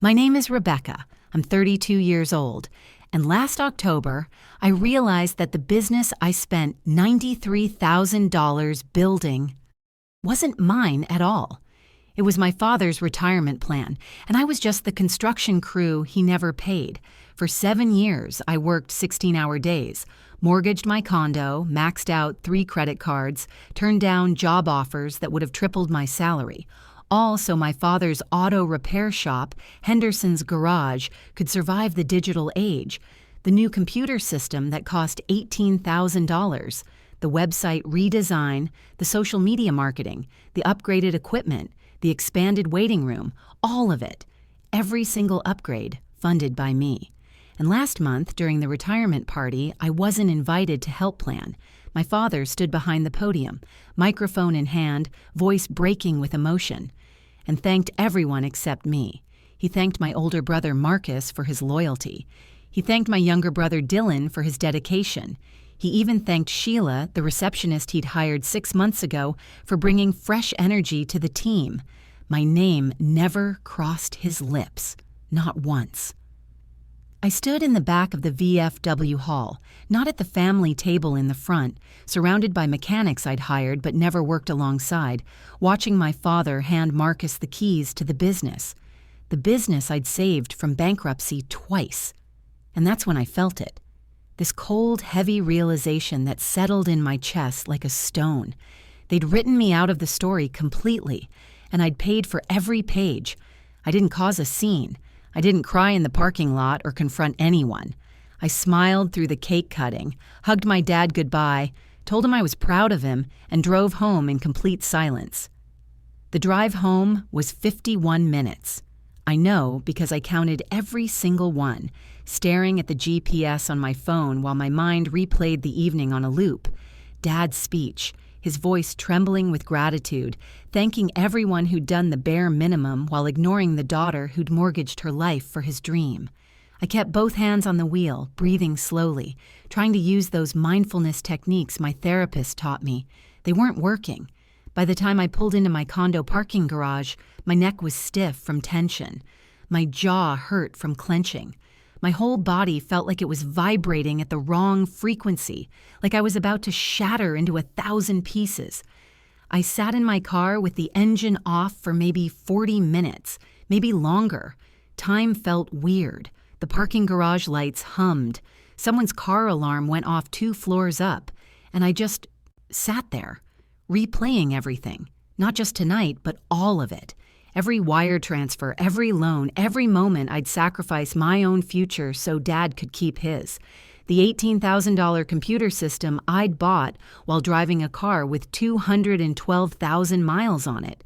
My name is Rebecca. I'm 32 years old, and last October, I realized that the business I spent $93,000 building wasn't mine at all. It was my father's retirement plan, and I was just the construction crew he never paid. For 7 years, I worked 16-hour days, mortgaged my condo, maxed out 3 credit cards, turned down job offers that would have tripled my salary, all so my father's auto repair shop, Henderson's Garage, could survive the digital age. The new computer system that cost $18,000, the website redesign, the social media marketing, the upgraded equipment, the expanded waiting room, all of it. Every single upgrade funded by me. And last month, during the retirement party, I wasn't invited to help plan. My father stood behind the podium, microphone in hand, voice breaking with emotion, and thanked everyone except me. He thanked my older brother Marcus for his loyalty. He thanked my younger brother Dylan for his dedication. He even thanked Sheila, the receptionist he'd hired 6 months ago, for bringing fresh energy to the team. My name never crossed his lips, not once. I stood in the back of the VFW hall, not at the family table in the front, surrounded by mechanics I'd hired but never worked alongside, watching my father hand Marcus the keys to the business I'd saved from bankruptcy twice. And that's when I felt it. This cold, heavy realization that settled in my chest like a stone. They'd written me out of the story completely, and I'd paid for every page. I didn't cause a scene. I didn't cry in the parking lot or confront anyone. I smiled through the cake cutting, hugged my dad goodbye, told him I was proud of him, and drove home in complete silence. The drive home was 51 minutes. I know because I counted every single one, staring at the GPS on my phone while my mind replayed the evening on a loop. Dad's speech, his voice trembling with gratitude, thanking everyone who'd done the bare minimum while ignoring the daughter who'd mortgaged her life for his dream. I kept both hands on the wheel, breathing slowly, trying to use those mindfulness techniques my therapist taught me. They weren't working. By the time I pulled into my condo parking garage, my neck was stiff from tension. My jaw hurt from clenching. My whole body felt like it was vibrating at the wrong frequency, like I was about to shatter into 1,000 pieces. I sat in my car with the engine off for maybe 40 minutes, maybe longer. Time felt weird. The parking garage lights hummed. Someone's car alarm went off 2 floors up, and I just sat there, replaying everything. Not just tonight, but all of it. Every wire transfer, every loan, every moment I'd sacrifice my own future so Dad could keep his. The $18,000 computer system I'd bought while driving a car with 212,000 miles on it.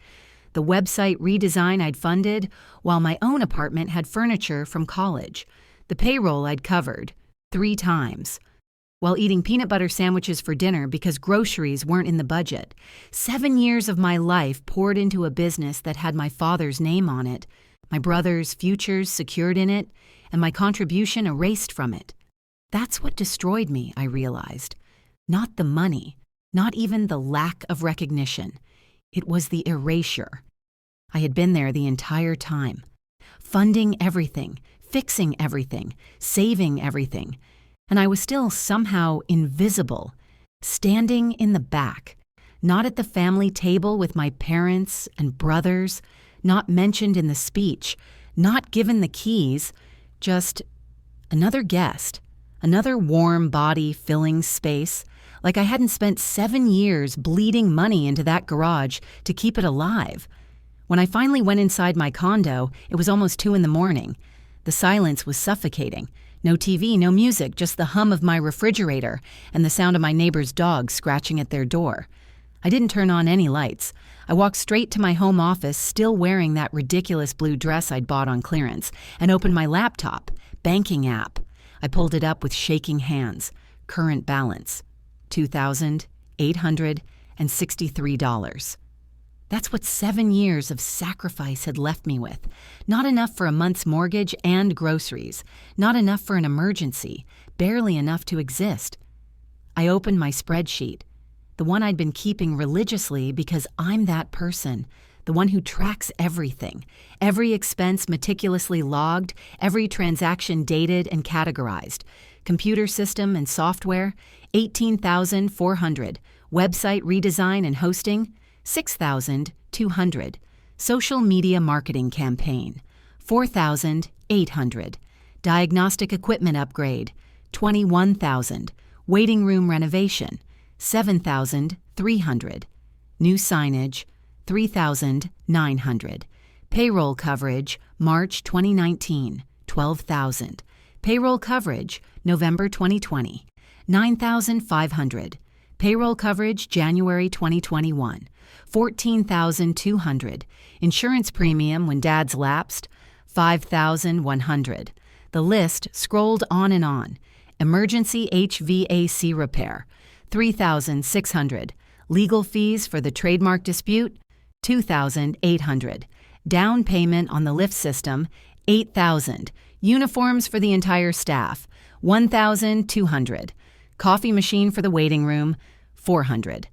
The website redesign I'd funded while my own apartment had furniture from college. The payroll I'd covered 3 times. While eating peanut butter sandwiches for dinner because groceries weren't in the budget. 7 years of my life poured into a business that had my father's name on it, my brother's futures secured in it, and my contribution erased from it. That's what destroyed me, I realized. Not the money, not even the lack of recognition. It was the erasure. I had been there the entire time, funding everything, fixing everything, saving everything. And I was still somehow invisible, standing in the back, not at the family table with my parents and brothers, not mentioned in the speech, not given the keys, just another guest, another warm body filling space, like I hadn't spent 7 years bleeding money into that garage to keep it alive. When I finally went inside my condo, it was almost 2 a.m. The silence was suffocating. No TV, no music, just the hum of my refrigerator and the sound of my neighbor's dog scratching at their door. I didn't turn on any lights. I walked straight to my home office, still wearing that ridiculous blue dress I'd bought on clearance, and opened my laptop, banking app. I pulled it up with shaking hands. Current balance, $2,863. That's what 7 years of sacrifice had left me with. Not enough for a month's mortgage and groceries. Not enough for an emergency. Barely enough to exist. I opened my spreadsheet, the one I'd been keeping religiously because I'm that person, the one who tracks everything, every expense meticulously logged, every transaction dated and categorized. Computer system and software, $18,400. Website redesign and hosting, $6,200. Social media marketing campaign, $4,800. Diagnostic equipment upgrade, $21,000. Waiting room renovation, $7,300. New signage, $3,900. Payroll coverage, March 2019, $12,000. Payroll coverage, November 2020, $9,500. Payroll coverage, January 2021, $14,200. Insurance premium when dad's lapsed, $5,100. The list scrolled on and on. Emergency HVAC repair, $3,600. Legal fees for the trademark dispute, $2,800. Down payment on the lift system, $8,000. Uniforms for the entire staff, $1,200. Coffee machine for the waiting room, $400.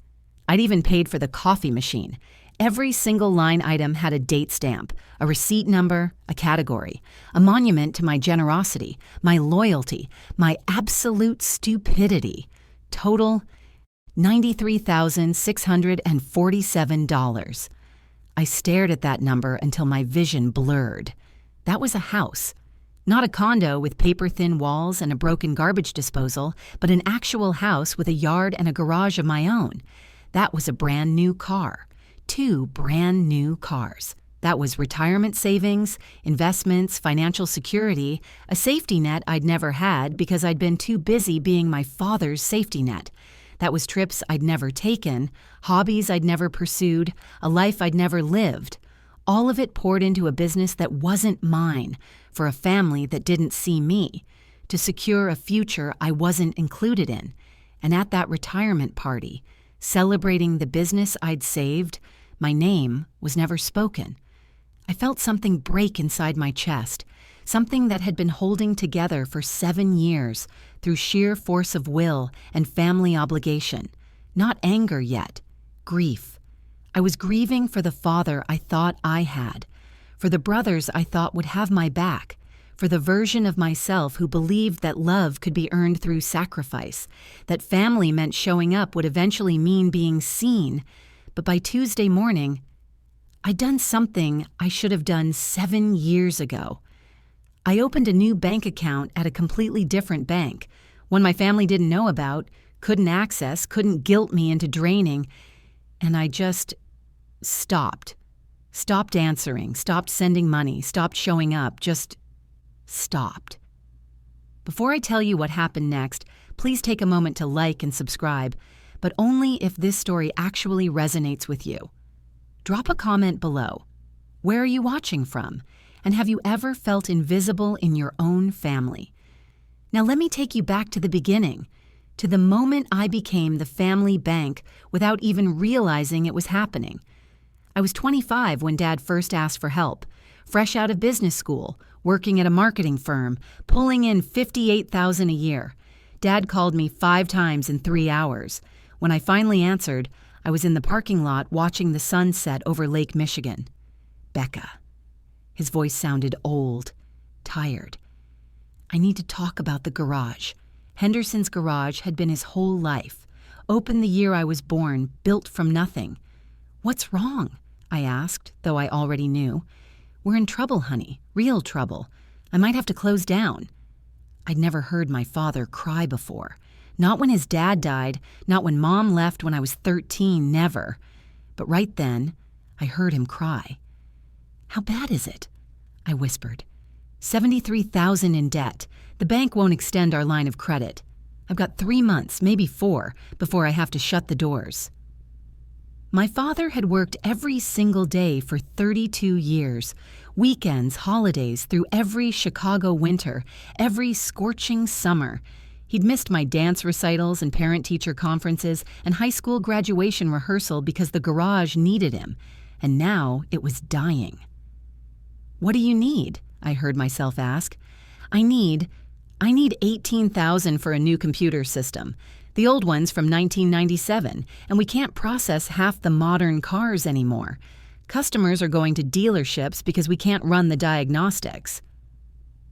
I'd even paid for the coffee machine. Every single line item had a date stamp, a receipt number, a category, a monument to my generosity, my loyalty, my absolute stupidity. Total, $93,647. I stared at that number until my vision blurred. That was a house. Not a condo with paper-thin walls and a broken garbage disposal, but an actual house with a yard and a garage of my own. That was a brand new car. 2 brand new cars. That was retirement savings, investments, financial security, a safety net I'd never had because I'd been too busy being my father's safety net. That was trips I'd never taken, hobbies I'd never pursued, a life I'd never lived. All of it poured into a business that wasn't mine, for a family that didn't see me, to secure a future I wasn't included in. And at that retirement party, celebrating the business I'd saved, my name was never spoken. I felt something break inside my chest, something that had been holding together for 7 years through sheer force of will and family obligation. Not anger yet, grief. I was grieving for the father I thought I had, for the brothers I thought would have my back, for the version of myself who believed that love could be earned through sacrifice, that family meant showing up would eventually mean being seen. But by Tuesday morning, I'd done something I should have done 7 years ago. I opened a new bank account at a completely different bank, one my family didn't know about, couldn't access, couldn't guilt me into draining, and I just stopped. Stopped answering, stopped sending money, stopped showing up, just stopped. Before I tell you what happened next, please take a moment to like and subscribe, but only if this story actually resonates with you. Drop a comment below. Where are you watching from? And have you ever felt invisible in your own family? Now let me take you back to the beginning, to the moment I became the family bank without even realizing it was happening. I was 25 when Dad first asked for help, fresh out of business school, working at a marketing firm, pulling in $58,000 a year. Dad called me 5 times in 3 hours. When I finally answered, I was in the parking lot watching the sun set over Lake Michigan. Becca. His voice sounded old, tired. I need to talk about the garage. Henderson's garage had been his whole life. Opened the year I was born, built from nothing. What's wrong? I asked, though I already knew. We're in trouble, honey. Real trouble. I might have to close down. I'd never heard my father cry before. Not when his dad died, not when Mom left when I was 13, never. But right then, I heard him cry. How bad is it? I whispered. $73,000 in debt. The bank won't extend our line of credit. I've got 3 months, maybe 4, before I have to shut the doors. My father had worked every single day for 32 years, weekends, holidays, through every Chicago winter, every scorching summer. He'd missed my dance recitals and parent-teacher conferences and high school graduation rehearsal because the garage needed him, and now it was dying. What do you need? I heard myself ask. I need $18,000 for a new computer system. The old one's from 1997, and we can't process half the modern cars anymore. Customers are going to dealerships because we can't run the diagnostics.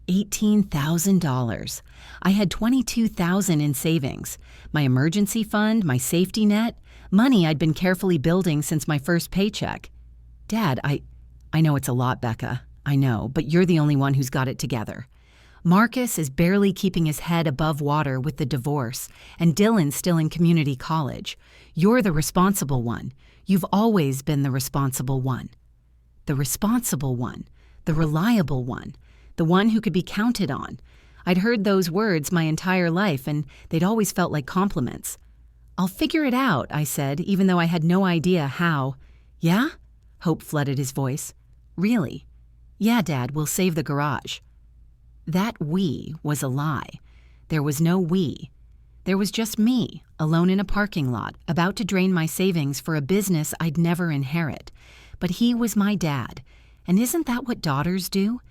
$18,000. I had $22,000 in savings, my emergency fund, my safety net, money I'd been carefully building since my first paycheck. Dad, I know it's a lot, Becca. I know, but you're the only one who's got it together. Marcus is barely keeping his head above water with the divorce, and Dylan's still in community college. You're the responsible one. You've always been the responsible one. The responsible one. The reliable one. The one who could be counted on. I'd heard those words my entire life, and they'd always felt like compliments. I'll figure it out, I said, even though I had no idea how. Yeah? Hope flooded his voice. Really? Yeah, Dad, we'll save the garage. That we was a lie. There was no we. There was just me, alone in a parking lot, about to drain my savings for a business I'd never inherit. But he was my dad. And isn't that what daughters do?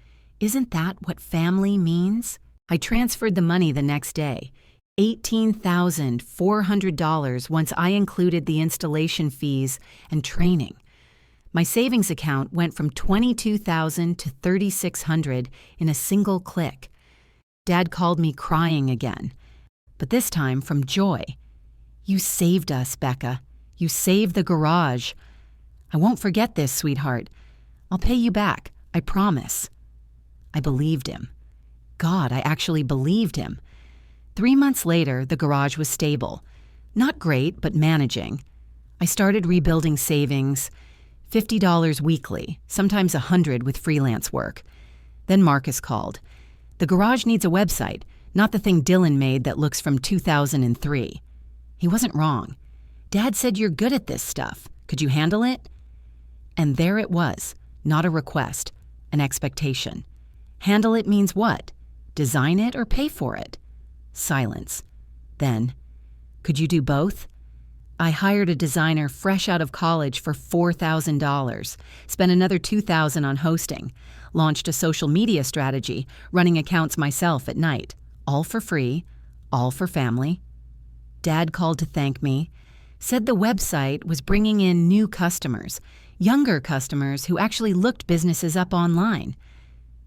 Isn't that what family means? I transferred the money the next day. $18,400 once I included the installation fees and training. My savings account went from $22,000 to $3,600 in a single click. Dad called me crying again, but this time from joy. You saved us, Becca. You saved the garage. I won't forget this, sweetheart. I'll pay you back, I promise. I believed him. God, I actually believed him. 3 months later, the garage was stable. Not great, but managing. I started rebuilding savings, $50 weekly, sometimes $100 with freelance work. Then Marcus called. The garage needs a website, not the thing Dylan made that looks from 2003. He wasn't wrong. Dad said you're good at this stuff. Could you handle it? And there it was, not a request, an expectation. Handle it means what? Design it or pay for it? Silence. Then, could you do both? I hired a designer fresh out of college for $4,000, spent another $2,000 on hosting, launched a social media strategy, running accounts myself at night, all for free, all for family. Dad called to thank me, said the website was bringing in new customers, younger customers who actually looked businesses up online.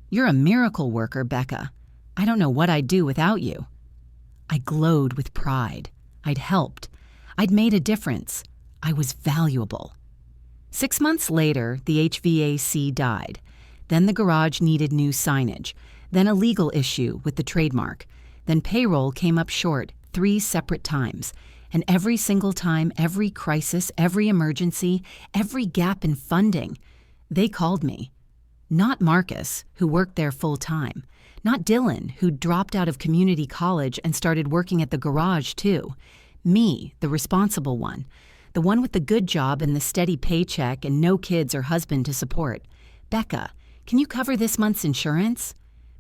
You're a miracle worker, Becca. I don't know what I'd do without you. I glowed with pride. I'd helped. I'd made a difference. I was valuable. 6 months later, the HVAC died. Then the garage needed new signage. Then a legal issue with the trademark. Then payroll came up short 3 separate times. And every single time, every crisis, every emergency, every gap in funding, they called me. Not Marcus, who worked there full time. Not Dylan, who dropped out of community college and started working at the garage too. Me, the responsible one. The one with the good job and the steady paycheck and no kids or husband to support. Becca, can you cover this month's insurance?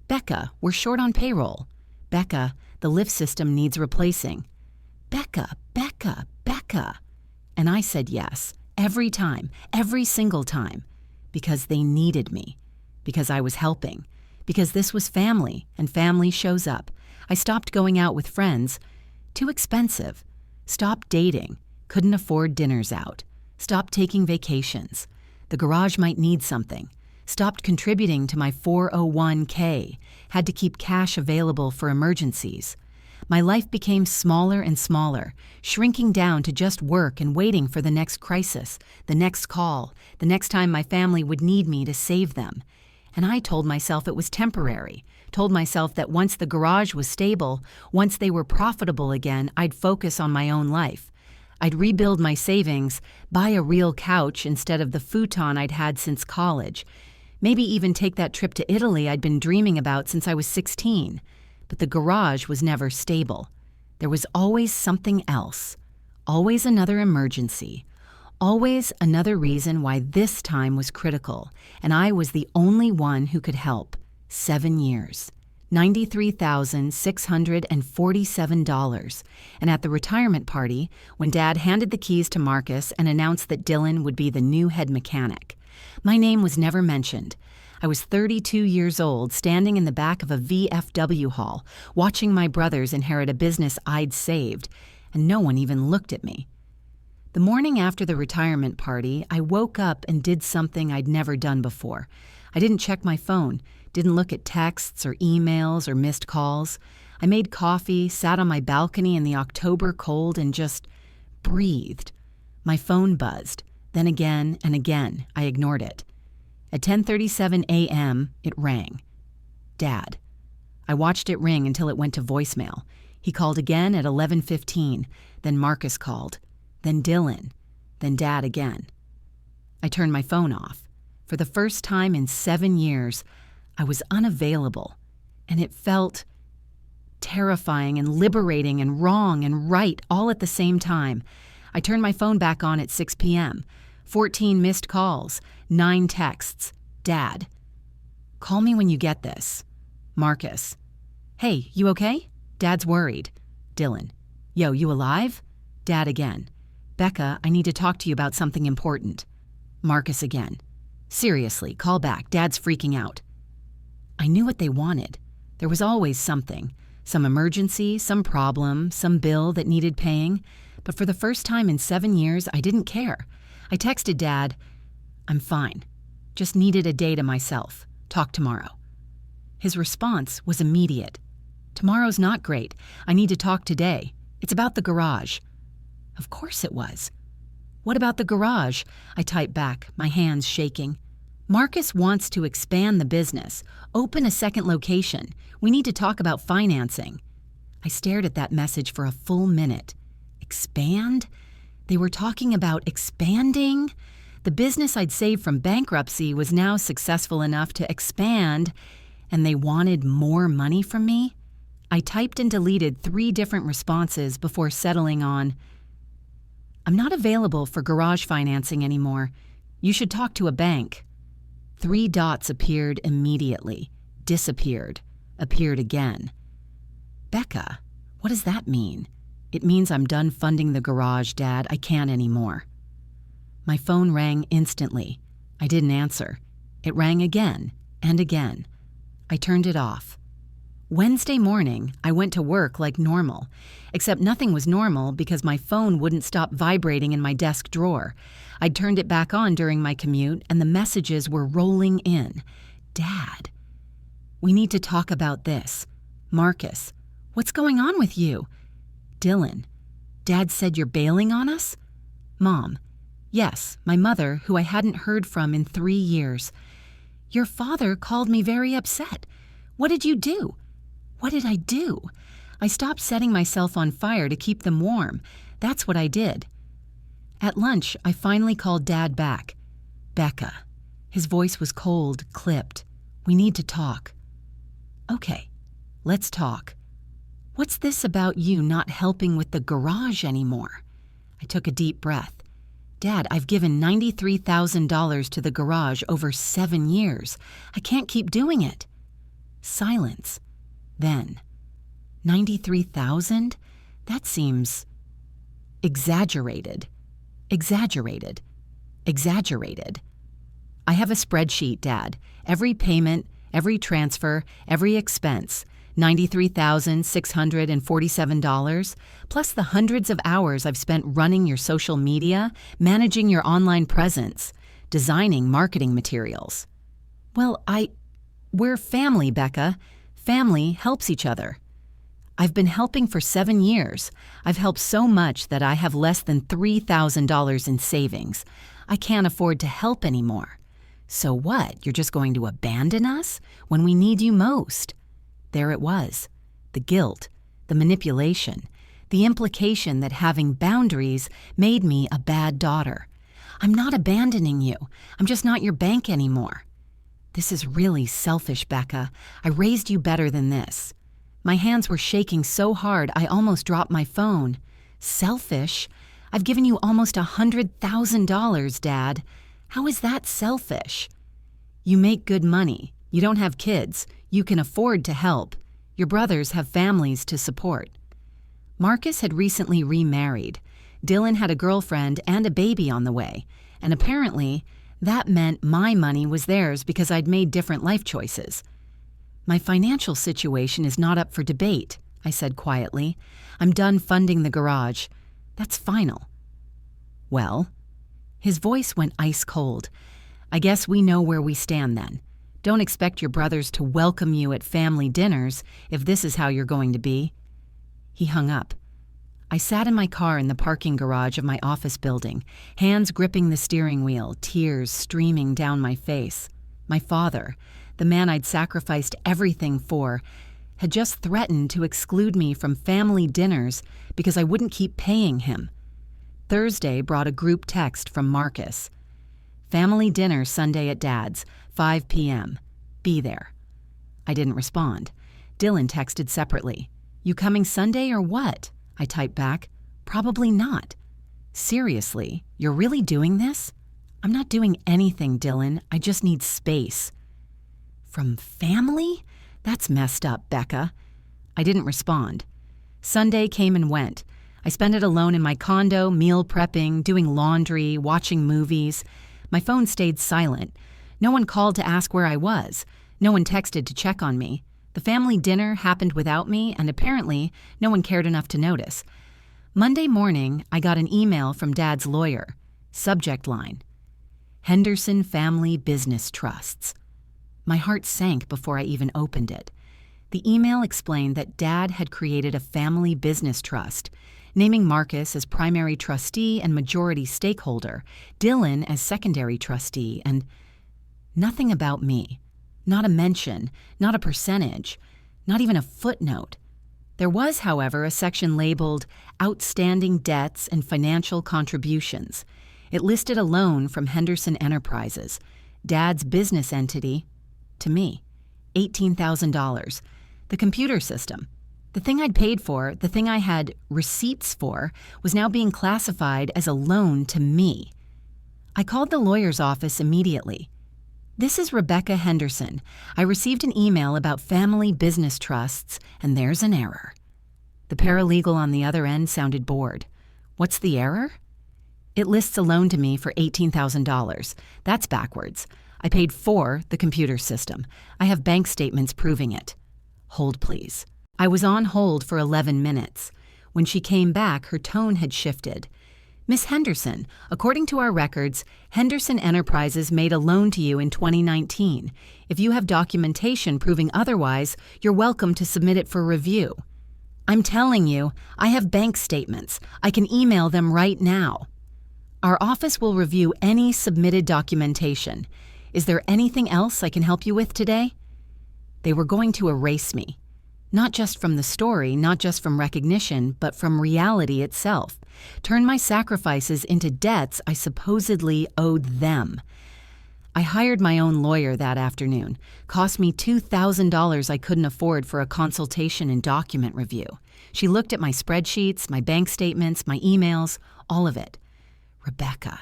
Becca, we're short on payroll. Becca, the lift system needs replacing. Becca, Becca, Becca. And I said yes, every time, every single time. Because they needed me. Because I was helping. Because this was family, and family shows up. I stopped going out with friends. Too expensive. Stopped dating. Couldn't afford dinners out. Stopped taking vacations. The garage might need something. Stopped contributing to my 401k. Had to keep cash available for emergencies. My life became smaller and smaller, shrinking down to just work and waiting for the next crisis, the next call, the next time my family would need me to save them. And I told myself it was temporary, told myself that once the garage was stable, once they were profitable again, I'd focus on my own life. I'd rebuild my savings, buy a real couch instead of the futon I'd had since college, maybe even take that trip to Italy I'd been dreaming about since I was 16. But the garage was never stable. There was always something else, always another emergency, always another reason why this time was critical, and I was the only one who could help. 7 years, $93,647, and at the retirement party, when Dad handed the keys to Marcus and announced that Dylan would be the new head mechanic, my name was never mentioned. I was 32 years old, standing in the back of a VFW hall, watching my brothers inherit a business I'd saved, and no one even looked at me. The morning after the retirement party, I woke up and did something I'd never done before. I didn't check my phone, didn't look at texts or emails or missed calls. I made coffee, sat on my balcony in the October cold, and just breathed. My phone buzzed. Then again and again, I ignored it. At 10:37 a.m., it rang. Dad. I watched it ring until it went to voicemail. He called again at 11:15. Then Marcus called. Then Dylan. Then Dad again. I turned my phone off. For the first time in 7 years, I was unavailable. And it felt terrifying and liberating and wrong and right all at the same time. I turned my phone back on at 6 p.m. 14 missed calls, 9 texts. Dad. Call me when you get this. Marcus. Hey, you okay? Dad's worried. Dylan. Yo, you alive? Dad again. Becca, I need to talk to you about something important. Marcus again. Seriously, call back. Dad's freaking out. I knew what they wanted. There was always something. Some emergency, some problem, some bill that needed paying. But for the first time in 7 years, I didn't care. I texted Dad, I'm fine. Just needed a day to myself. Talk tomorrow. His response was immediate. Tomorrow's not great. I need to talk today. It's about the garage. Of course it was. What about the garage? I typed back, my hands shaking. Marcus wants to expand the business, open a second location. We need to talk about financing. I stared at that message for a full minute. Expand? They were talking about expanding? The business I'd saved from bankruptcy was now successful enough to expand, and they wanted more money from me? I typed and deleted 3 different responses before settling on, I'm not available for garage financing anymore. You should talk to a bank. 3 dots appeared immediately, disappeared, appeared again. Becca, what does that mean? It means I'm done funding the garage, Dad. I can't anymore. My phone rang instantly. I didn't answer. It rang again and again. I turned it off. Wednesday morning, I went to work like normal, except nothing was normal because my phone wouldn't stop vibrating in my desk drawer. I'd turned it back on during my commute, and the messages were rolling in. Dad, we need to talk about this. Marcus, what's going on with you? Dylan, Dad said you're bailing on us? Mom, yes, my mother, who I hadn't heard from in 3 years. Your father called me very upset. What did you do? What did I do? I stopped setting myself on fire to keep them warm. That's what I did. At lunch, I finally called Dad back. Becca. His voice was cold, clipped. We need to talk. Okay, let's talk. What's this about you not helping with the garage anymore? I took a deep breath. Dad, I've given $93,000 to the garage over 7 years. I can't keep doing it. Silence. Then, 93,000? That seems exaggerated. Exaggerated. Exaggerated. I have a spreadsheet, Dad. Every payment, every transfer, every expense. $93,647, plus the hundreds of hours I've spent running your social media, managing your online presence, designing marketing materials. Well, we're family, Becca. Family helps each other. I've been helping for 7 years. I've helped so much that I have less than $3,000 in savings. I can't afford to help anymore. So what? You're just going to abandon us when we need you most? There it was. The guilt, the manipulation, the implication that having boundaries made me a bad daughter. I'm not abandoning you. I'm just not your bank anymore. This is really selfish, Becca. I raised you better than this. My hands were shaking so hard I almost dropped my phone. Selfish? I've given you almost $100,000, Dad. How is that selfish? You make good money. You don't have kids. You can afford to help. Your brothers have families to support. Marcus had recently remarried. Dylan had a girlfriend and a baby on the way, and apparently that meant my money was theirs because I'd made different life choices. My financial situation is not up for debate, I said quietly. I'm done funding the garage. That's final. Well? His voice went ice cold. I guess we know where we stand then. Don't expect your brothers to welcome you at family dinners if this is how you're going to be. He hung up. I sat in my car in the parking garage of my office building, hands gripping the steering wheel, tears streaming down my face. My father, the man I'd sacrificed everything for, had just threatened to exclude me from family dinners because I wouldn't keep paying him. Thursday brought a group text from Marcus. Family dinner Sunday at Dad's, 5 p.m. Be there. I didn't respond. Dylan texted separately. You coming Sunday or what? I typed back. Probably not. Seriously, you're really doing this? I'm not doing anything, Dylan. I just need space. From family? That's messed up, Becca. I didn't respond. Sunday came and went. I spent it alone in my condo, meal prepping, doing laundry, watching movies. My phone stayed silent. No one called to ask where I was. No one texted to check on me. The family dinner happened without me, and apparently no one cared enough to notice. Monday morning, I got an email from Dad's lawyer. Subject line: Henderson Family Business Trusts. My heart sank before I even opened it. The email explained that Dad had created a family business trust, naming Marcus as primary trustee and majority stakeholder, Dylan as secondary trustee, and nothing about me. Not a mention, not a percentage, not even a footnote. There was, however, a section labeled Outstanding Debts and Financial Contributions. It listed a loan from Henderson Enterprises, Dad's business entity, to me, $18,000. The computer system. The thing I'd paid for, the thing I had receipts for, was now being classified as a loan to me. I called the lawyer's office immediately. This is Rebecca Henderson. I received an email about family business trusts, and there's an error. The paralegal on the other end sounded bored. What's the error? It lists a loan to me for $18,000. That's backwards. I paid for the computer system. I have bank statements proving it. Hold, please. I was on hold for 11 minutes. When she came back, her tone had shifted. Miss Henderson, according to our records, Henderson Enterprises made a loan to you in 2019. If you have documentation proving otherwise, you're welcome to submit it for review. I'm telling you, I have bank statements. I can email them right now. Our office will review any submitted documentation. Is there anything else I can help you with today? They were going to erase me. Not just from the story, not just from recognition, but from reality itself. Turn my sacrifices into debts I supposedly owed them. I hired my own lawyer that afternoon. Cost me $2,000 I couldn't afford for a consultation and document review. She looked at my spreadsheets, my bank statements, my emails, all of it. Rebecca.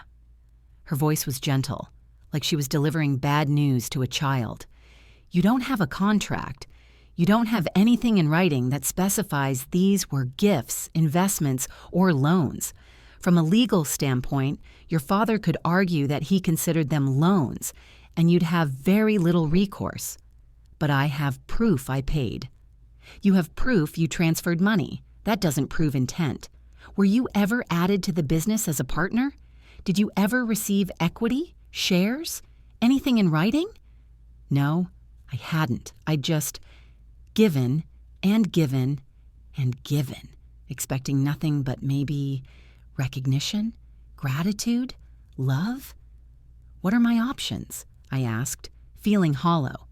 Her voice was gentle, like she was delivering bad news to a child. You don't have a contract. You don't have anything in writing that specifies these were gifts, investments, or loans. From a legal standpoint, your father could argue that he considered them loans, and you'd have very little recourse. But I have proof I paid. You have proof you transferred money. That doesn't prove intent. Were you ever added to the business as a partner? Did you ever receive equity, shares, anything in writing? No, I hadn't. I'd just given and given and given, expecting nothing but maybe recognition, gratitude, love? What are my options? I asked, feeling hollow.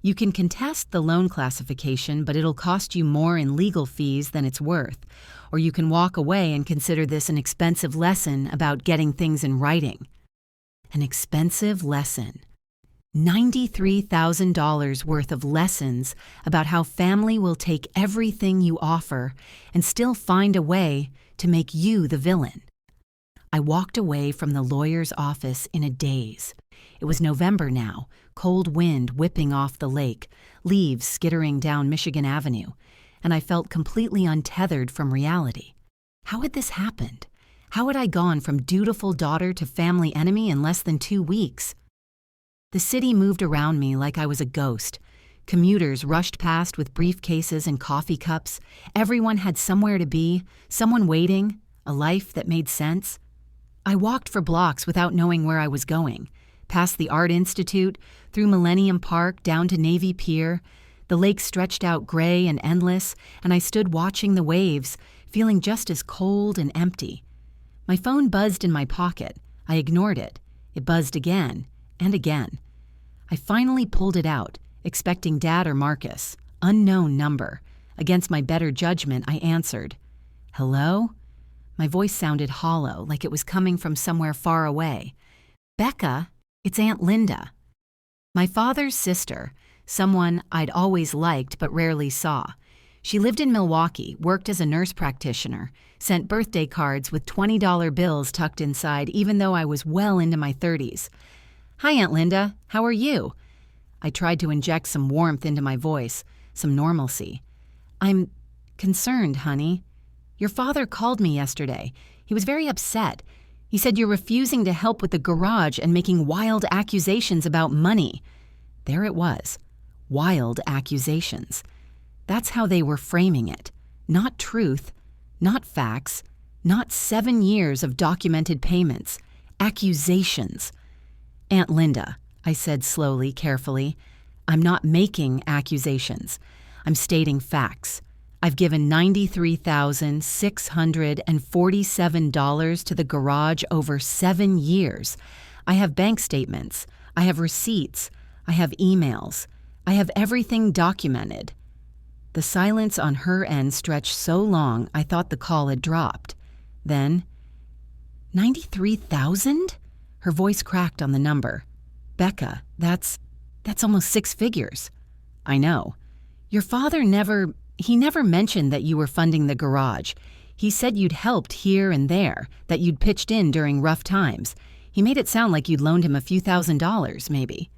You can contest the loan classification, but it'll cost you more in legal fees than it's worth. Or you can walk away and consider this an expensive lesson about getting things in writing. An expensive lesson. $93,000 worth of lessons about how family will take everything you offer and still find a way to make you the villain. I walked away from the lawyer's office in a daze. It was November now, cold wind whipping off the lake, leaves skittering down Michigan Avenue, and I felt completely untethered from reality. How had this happened? How had I gone from dutiful daughter to family enemy in less than 2 weeks? The city moved around me like I was a ghost. Commuters rushed past with briefcases and coffee cups. Everyone had somewhere to be, someone waiting, a life that made sense. I walked for blocks without knowing where I was going. Past the Art Institute, through Millennium Park, down to Navy Pier. The lake stretched out gray and endless, and I stood watching the waves, feeling just as cold and empty. My phone buzzed in my pocket. I ignored it. It buzzed again and again. I finally pulled it out, expecting Dad or Marcus. Unknown number. Against my better judgment, I answered. "Hello?" My voice sounded hollow, like it was coming from somewhere far away. "Becca, it's Aunt Linda." My father's sister, someone I'd always liked but rarely saw. She lived in Milwaukee, worked as a nurse practitioner, sent birthday cards with $20 bills tucked inside even though I was well into my 30s. "Hi, Aunt Linda. How are you?" I tried to inject some warmth into my voice, some normalcy. "I'm concerned, honey. Your father called me yesterday. He was very upset. He said you're refusing to help with the garage and making wild accusations about money." There it was. Wild accusations. That's how they were framing it. Not truth, not facts, not 7 years of documented payments. Accusations. "Aunt Linda," I said slowly, carefully, "I'm not making accusations. I'm stating facts. I've given $93,647 to the garage over 7 years. I have bank statements. I have receipts. I have emails. I have everything documented." The silence on her end stretched so long I thought the call had dropped. Then, 93,000? Her voice cracked on the number. "Becca, that's almost 6 figures." "I know. Your father never mentioned that you were funding the garage. He said you'd helped here and there, that you'd pitched in during rough times. He made it sound like you'd loaned him a few $1,000s, maybe."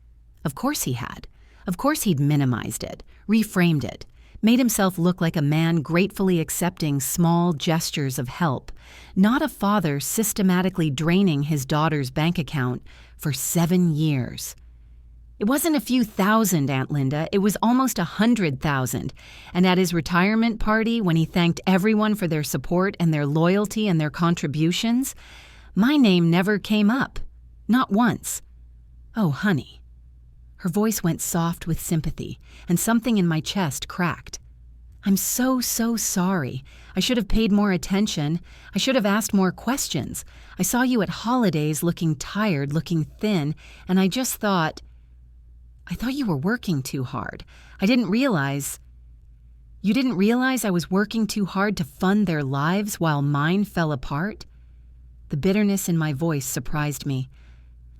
Of course he had. Of course he'd minimized it, reframed it, made himself look like a man gratefully accepting small gestures of help, not a father systematically draining his daughter's bank account for 7 years. It wasn't a few thousand, Aunt Linda, it was almost 100,000. And at his retirement party, when he thanked everyone for their support and their loyalty and their contributions, my name never came up. Not once. "Oh, honey." Her voice went soft with sympathy, and something in my chest cracked. "I'm so sorry. I should have paid more attention. I should have asked more questions. I saw you at holidays looking tired, looking thin, and I thought you were working too hard. I didn't realize..." "You didn't realize I was working too hard to fund their lives while mine fell apart?" The bitterness in my voice surprised me.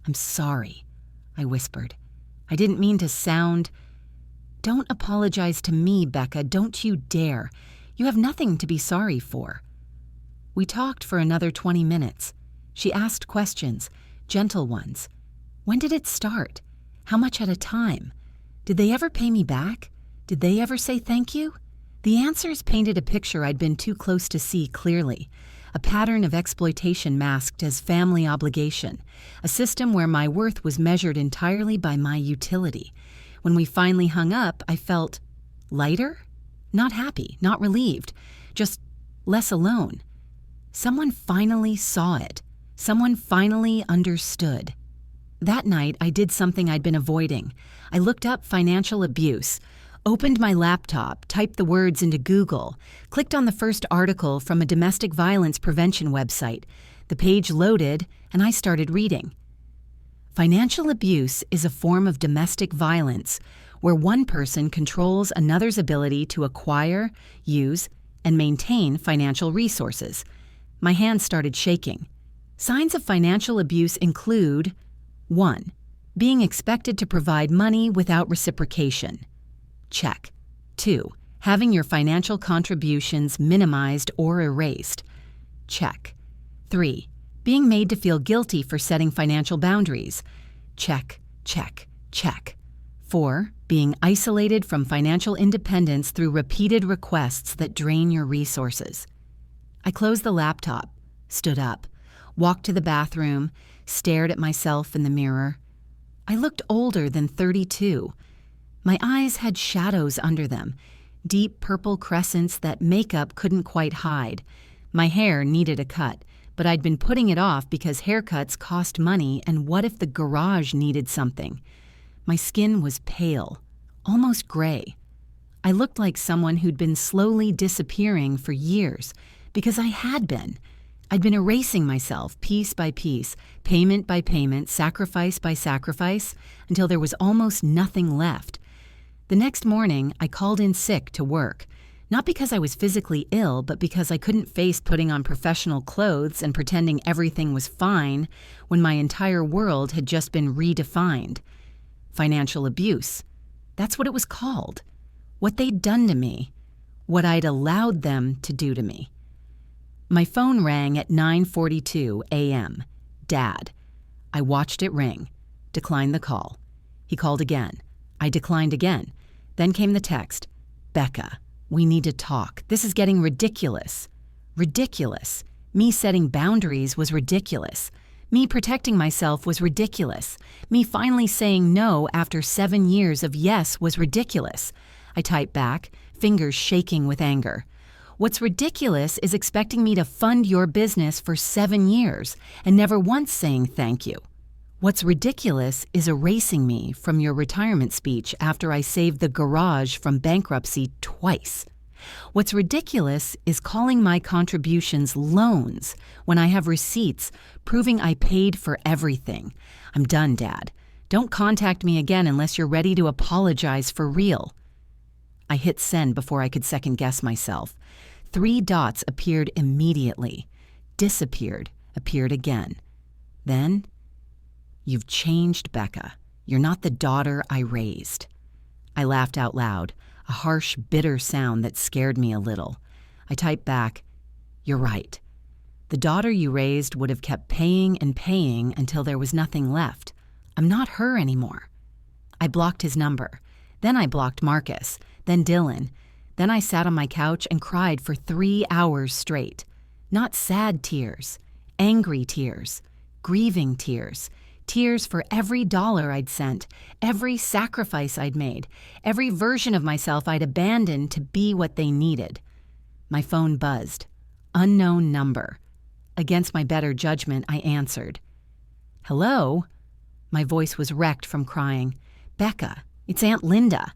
"I'm sorry," I whispered. "I didn't mean to sound..." "Don't apologize to me, Becca. Don't you dare. You have nothing to be sorry for." We talked for another 20 minutes. She asked questions, gentle ones. When did it start? How much at a time? Did they ever pay me back? Did they ever say thank you? The answers painted a picture I'd been too close to see clearly. A pattern of exploitation masked as family obligation, a system where my worth was measured entirely by my utility. When we finally hung up, I felt lighter? Not happy, not relieved, just less alone. Someone finally saw it. Someone finally understood. That night, I did something I'd been avoiding. I looked up financial abuse, opened my laptop, typed the words into Google, clicked on the first article from a domestic violence prevention website. The page loaded, and I started reading. Financial abuse is a form of domestic violence where one person controls another's ability to acquire, use, and maintain financial resources. My hands started shaking. Signs of financial abuse include 1. Being expected to provide money without reciprocation. Check. 2. Having your financial contributions minimized or erased. Check. 3. Being made to feel guilty for setting financial boundaries. Check, check, check. 4. Being isolated from financial independence through repeated requests that drain your resources. I closed the laptop, stood up, walked to the bathroom, stared at myself in the mirror. I looked older than 32. My eyes had shadows under them, deep purple crescents that makeup couldn't quite hide. My hair needed a cut, but I'd been putting it off because haircuts cost money, and what if the garage needed something? My skin was pale, almost gray. I looked like someone who'd been slowly disappearing for years, because I had been. I'd been erasing myself piece by piece, payment by payment, sacrifice by sacrifice, until there was almost nothing left. The next morning, I called in sick to work. Not because I was physically ill, but because I couldn't face putting on professional clothes and pretending everything was fine when my entire world had just been redefined. Financial abuse. That's what it was called. What they'd done to me. What I'd allowed them to do to me. My phone rang at 9:42 a.m. Dad. I watched it ring. Declined the call. He called again. I declined again. Then came the text. Becca. We need to talk. This is getting ridiculous. Ridiculous. Me setting boundaries was ridiculous. Me protecting myself was ridiculous. Me finally saying no after 7 years of yes was ridiculous. I typed back, fingers shaking with anger. What's ridiculous is expecting me to fund your business for 7 years and never once saying thank you. What's ridiculous is erasing me from your retirement speech after I saved the garage from bankruptcy twice. What's ridiculous is calling my contributions loans when I have receipts proving I paid for everything. I'm done, Dad. Don't contact me again unless you're ready to apologize for real. I hit send before I could second-guess myself. 3 dots appeared immediately. Disappeared, appeared again. Then, you've changed, Becca. You're not the daughter I raised. I laughed out loud, a harsh, bitter sound that scared me a little. I typed back, you're right. The daughter you raised would have kept paying and paying until there was nothing left. I'm not her anymore. I blocked his number. Then I blocked Marcus, then Dylan. Then I sat on my couch and cried for 3 hours straight. Not sad tears, angry tears, grieving tears. Tears for every dollar I'd sent, every sacrifice I'd made, every version of myself I'd abandoned to be what they needed. My phone buzzed. Unknown number. Against my better judgment, I answered. Hello? My voice was wrecked from crying. Becca, it's Aunt Linda.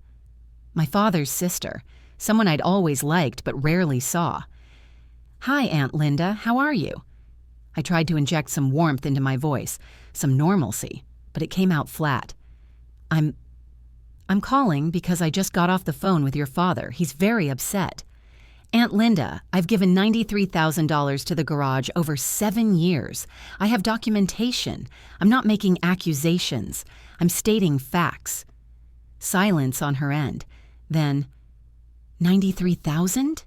My father's sister, someone I'd always liked but rarely saw. Hi, Aunt Linda, how are you? I tried to inject some warmth into my voice, some normalcy, but it came out flat. I'm calling because I just got off the phone with your father. He's very upset. Aunt Linda, I've given $93,000 to the garage over 7 years. I have documentation. I'm not making accusations. I'm stating facts. Silence on her end. Then, 93,000?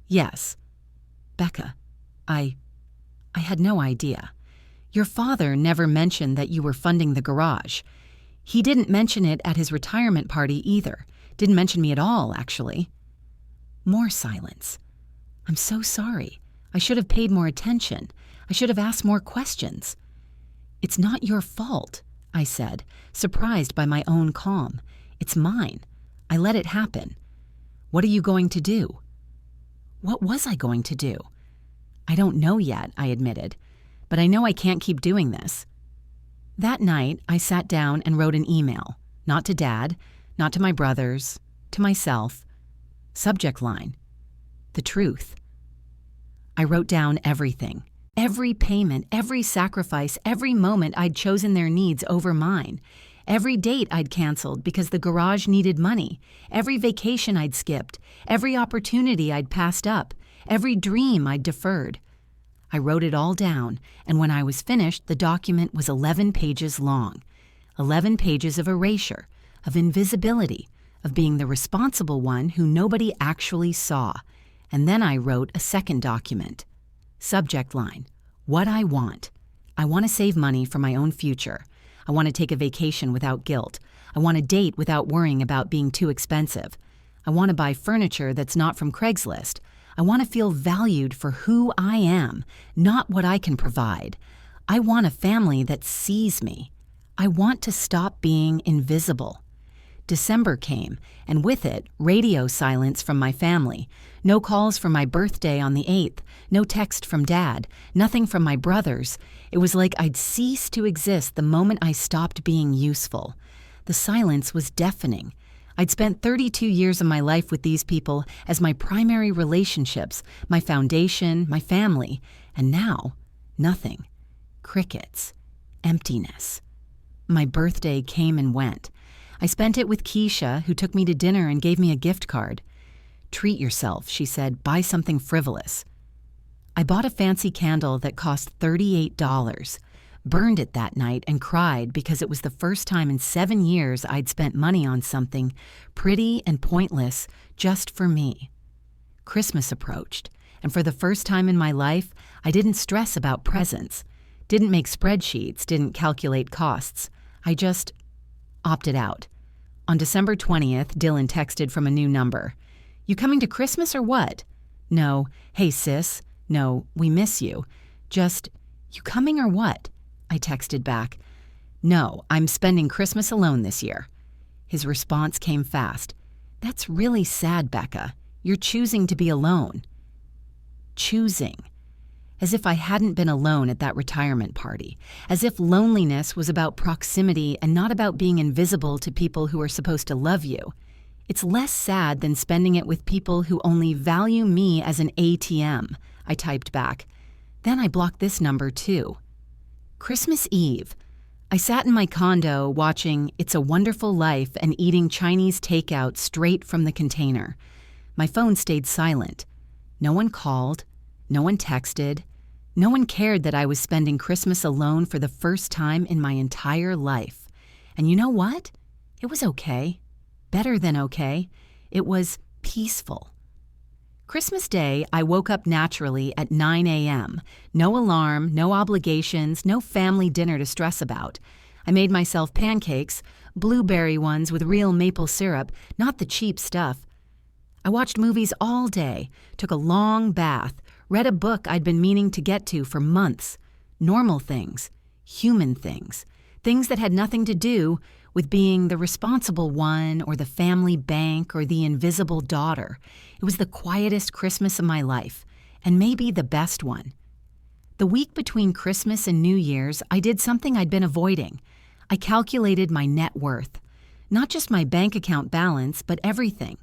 Yes. Becca, I had no idea. Your father never mentioned that you were funding the garage. He didn't mention it at his retirement party either. Didn't mention me at all, actually. More silence. I'm so sorry. I should have paid more attention. I should have asked more questions. It's not your fault, I said, surprised by my own calm. It's mine. I let it happen. What are you going to do? What was I going to do? I don't know yet, I admitted, but I know I can't keep doing this. That night, I sat down and wrote an email, not to Dad, not to my brothers, to myself. Subject line, the truth. I wrote down everything, every payment, every sacrifice, every moment I'd chosen their needs over mine, every date I'd canceled because the garage needed money, every vacation I'd skipped, every opportunity I'd passed up, every dream I'd deferred. I wrote it all down, and when I was finished, the document was 11 pages long. 11 pages of erasure, of invisibility, of being the responsible one who nobody actually saw. And then I wrote a second document. Subject line, what I want. I want to save money for my own future. I want to take a vacation without guilt. I want to date without worrying about being too expensive. I want to buy furniture that's not from Craigslist. I want to feel valued for who I am, not what I can provide. I want a family that sees me. I want to stop being invisible. December came, and with it, radio silence from my family. No calls for my birthday on the 8th, no text from Dad, nothing from my brothers. It was like I'd ceased to exist the moment I stopped being useful. The silence was deafening. I'd spent 32 years of my life with these people as my primary relationships, my foundation, my family, and now, nothing. Crickets. Emptiness. My birthday came and went. I spent it with Keisha, who took me to dinner and gave me a gift card. "Treat yourself," she said. "Buy something frivolous." I bought a fancy candle that cost $38, burned it that night and cried because it was the first time in 7 years I'd spent money on something pretty and pointless just for me. Christmas approached, and for the first time in my life, I didn't stress about presents, didn't make spreadsheets, didn't calculate costs. I just opted out. On December 20th, Dylan texted from a new number. "You coming to Christmas or what?" "No." "Hey, sis." "No, we miss you." Just, "You coming or what?" I texted back. "No, I'm spending Christmas alone this year." His response came fast. "That's really sad, Becca. You're choosing to be alone." Choosing. As if I hadn't been alone at that retirement party. As if loneliness was about proximity and not about being invisible to people who are supposed to love you. It's less sad than spending it with people who only value me as an ATM, I typed back. Then I blocked this number too. Christmas Eve. I sat in my condo watching It's a Wonderful Life and eating Chinese takeout straight from the container. My phone stayed silent. No one called. No one texted. No one cared that I was spending Christmas alone for the first time in my entire life. And you know what? It was okay. Better than okay. It was peaceful. Christmas Day, I woke up naturally at 9 a.m. No alarm, no obligations, no family dinner to stress about. I made myself pancakes, blueberry ones with real maple syrup, not the cheap stuff. I watched movies all day, took a long bath, read a book I'd been meaning to get to for months. Normal things, human things, things that had nothing to do with being the responsible one or the family bank or the invisible daughter. It was the quietest Christmas of my life, and maybe the best one. The week between Christmas and New Year's, I did something I'd been avoiding. I calculated my net worth. Not just my bank account balance, but everything.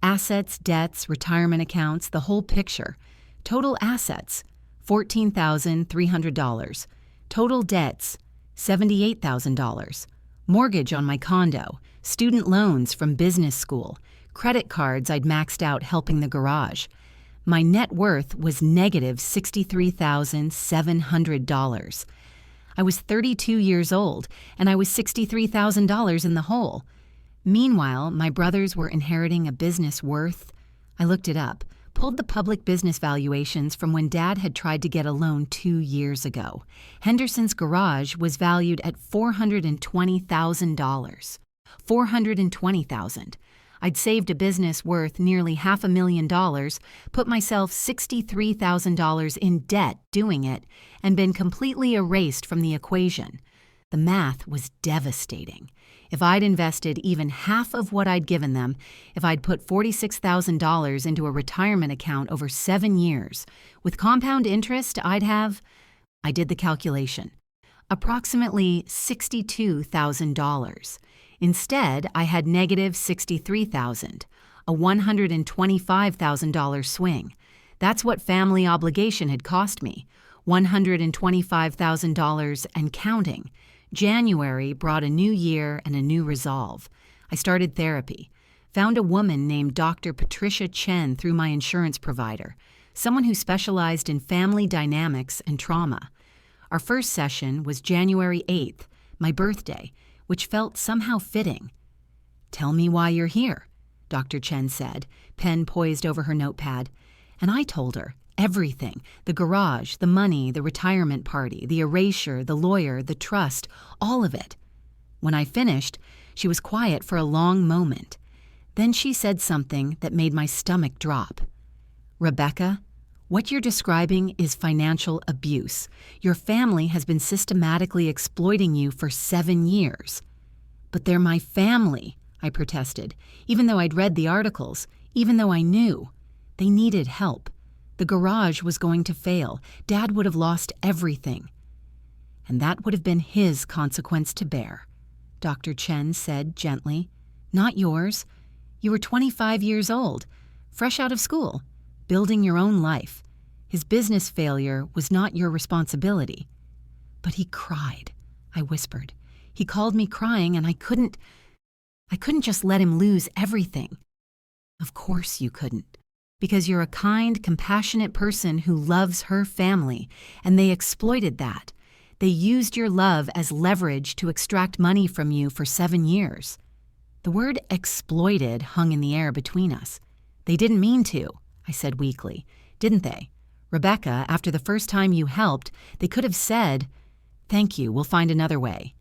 Assets, debts, retirement accounts, the whole picture. Total assets, $14,300. Total debts, $78,000. Mortgage on my condo, student loans from business school, credit cards I'd maxed out helping the garage. My net worth was negative $63,700. I was 32 years old, and I was $63,000 in the hole. Meanwhile, my brothers were inheriting a business worth, I looked it up, pulled the public business valuations from when Dad had tried to get a loan 2 years ago. Henderson's garage was valued at $420,000. $420,000. I'd saved a business worth nearly $500,000, put myself $63,000 in debt doing it, and been completely erased from the equation. The math was devastating. If I'd invested even half of what I'd given them, if I'd put $46,000 into a retirement account over 7 years, with compound interest, I did the calculation, approximately $62,000. Instead, I had negative $63,000, a $125,000 swing. That's what family obligation had cost me, $125,000 and counting. January brought a new year and a new resolve. I started therapy, found a woman named Dr. Patricia Chen through my insurance provider, someone who specialized in family dynamics and trauma. Our first session was January 8th, my birthday, which felt somehow fitting. "Tell me why you're here," Dr. Chen said, pen poised over her notepad. And I told her everything, the garage, the money, the retirement party, the erasure, the lawyer, the trust, all of it. When I finished, she was quiet for a long moment. Then she said something that made my stomach drop. "Rebecca, what you're describing is financial abuse. Your family has been systematically exploiting you for 7 years." "But they're my family," I protested, even though I'd read the articles, even though I knew. They needed help. The garage was going to fail. Dad would have lost everything. And that would have been his consequence to bear, Dr. Chen said gently. Not yours. You were 25 years old, fresh out of school, building your own life. His business failure was not your responsibility. But he cried, I whispered. He called me crying, and I couldn't just let him lose everything. Of course you couldn't, because you're a kind, compassionate person who loves her family, and they exploited that. They used your love as leverage to extract money from you for 7 years. The word exploited hung in the air between us. They didn't mean to, I said weakly, didn't they? Rebecca, after the first time you helped, they could have said, "Thank you, we'll find another way."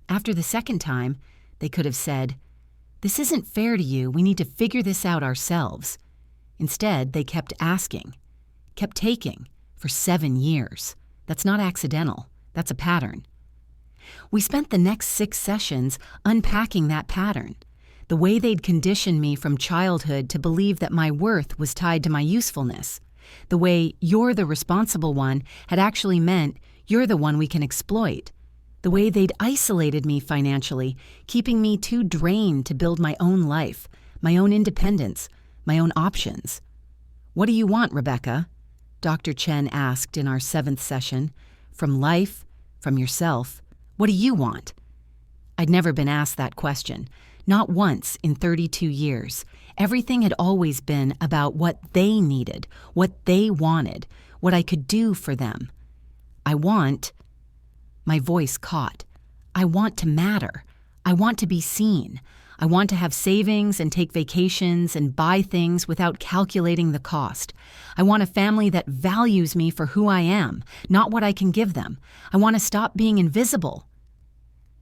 After the second time, they could have said, "This isn't fair to you, we need to figure this out ourselves." Instead, they kept asking, kept taking, for 7 years. That's not accidental, that's a pattern. We spent the next 6 sessions unpacking that pattern. The way they'd conditioned me from childhood to believe that my worth was tied to my usefulness. The way "you're the responsible one" had actually meant you're the one we can exploit. The way they'd isolated me financially, keeping me too drained to build my own life, my own independence, my own options. "What do you want, Rebecca?" Dr. Chen asked in our 7th session. "From life, from yourself, what do you want?" I'd never been asked that question, not once in 32 years. Everything had always been about what they needed, what they wanted, what I could do for them. I want... My voice caught. I want to matter. I want to be seen. I want to have savings and take vacations and buy things without calculating the cost. I want a family that values me for who I am, not what I can give them. I want to stop being invisible.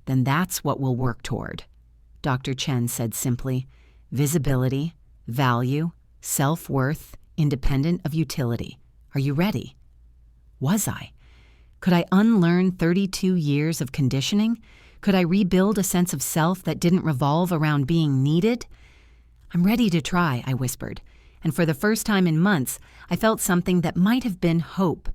"Then that's what we'll work toward," Dr. Chen said simply. "Visibility, value, self-worth, independent of utility. Are you ready?" Was I? Could I unlearn 32 years of conditioning? Could I rebuild a sense of self that didn't revolve around being needed? "I'm ready to try," I whispered, and for the first time in months, I felt something that might have been hope.